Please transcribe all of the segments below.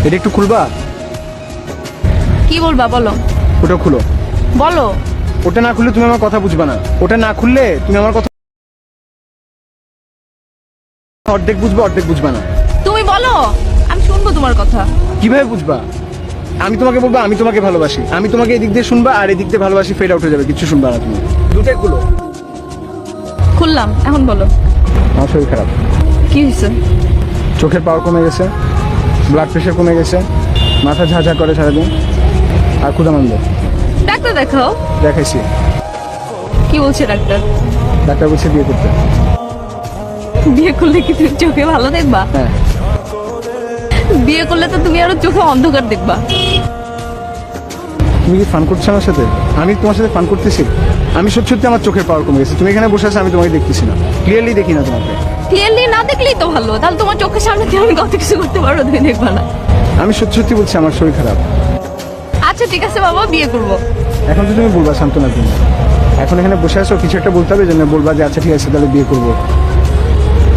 এটা একটু খুলবা? কি বলবা বলো? ওটা খুলো। বলো। ওটা না খুললে তুমি আমার কথা বুঝবা না। ওটা না খুললে তুমি আমার কথা অর্ধেক বুঝবা, অর্ধেক বুঝবা না। তুমি বলো, আমি শুনবো তোমার কথা। কিভাবে বুঝবা? আমি তোমাকে বলবো আমি তোমাকে ভালোবাসি, আমি তোমাকে এদিক দিয়ে শুনবা আর এদিক দিয়ে ভালোবাসি ফেড আউট হয়ে যাবে, কিছু শুনবা না তুমি। দুটাই খুলো। খুললাম, এখন বলো। আমার শরীর খারাপ। কি হয়েছে? চোখের পাওয়ার কমে গেছে, ব্লাড প্রেশার কমে গেছে, মাথা ঝাঁঝা করে সারাদিন, আর ক্ষুধামন্দ। ডাক্তার দেখাও। দেখাইছি। কি বলছে ডাক্তার? ডাক্তার বলছে বিয়ে করতে। বিয়ে করলে কি তুমি চোখে ভালো দেখবা? হ্যাঁ। বিয়ে করলে তো তুমি আরো চোখে অন্ধকার দেখবা। তুমি কি ফান করছো আমার সাথে? আমি তোমার সাথে ফান করতেছি? আমি সত্যি সত্যি আমার চোখের পাওয়ার কমে গেছে। তুমি এখানে বসে আছো, আমি তোমাকে দেখতেছি না, ক্লিয়ারলি দেখি না তোমাকে। ক্লিয়ারলি না দেখলেই তো ভালো, তাহলে তোমার চোখের সামনে দিয়ে আমি কত কিছু করতে পারবো, তুমি দেখবা না। আমি সত্যি সত্যি বলছি আমার শরীর খারাপ। আচ্ছা ঠিক আছে বাবা, বিয়ে করবো। এখন তো তুমি বলবা সান্ত্বনার জন্য। এখন এখানে বসে আছো, কিছু একটা বলতে হবে, জন্য বলবা যে আচ্ছা ঠিক আছে তাহলে বিয়ে করবো।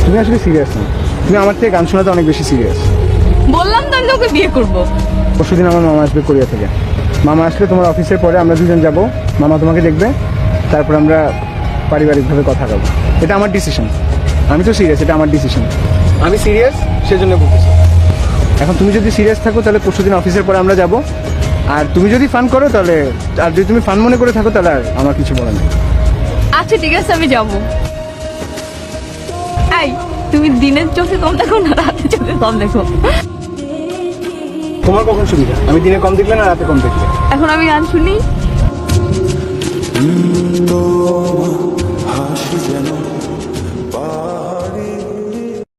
তুমি আসলে সিরিয়াস না, তুমি আমার থেকে গান শোনাতে অনেক বেশি সিরিয়াস। বললাম তো আমি ওকে বিয়ে করবো। পরশুদিন আমার মামা আসবে কোরিয়া থেকে। মামা আসলে তোমার অফিসের পরে আমরা দুজন যাব, মামা তোমাকে দেখবে, তারপর আমরা পারিবারিকভাবে কথা বলবো। এটা আমার ডিসিশন, আমি তো সিরিয়াস, এটা আমার ডিসিশন। আমি সিরিয়াস সেজন্য বলতেছি। এখন তুমি যদি সিরিয়াস থাকো তাহলে পরশুদিন অফিসের পরে আমরা যাব, আর তুমি যদি ফান করো তাহলে, আর যদি তুমি ফান মনে করে থাকো তাহলে আর আমার কিছু বলার নেই। আচ্ছা ঠিক আছে, আমি যাবো। এই, তুমি দিনের চোখে কম দেখো না রাতের চোখে কম দেখো? তোমার কখন সুবিধা? আমি দিনে কম দেখলে না রাতে কম দেখলে? এখন আমি গান শুনি। হাসি যেন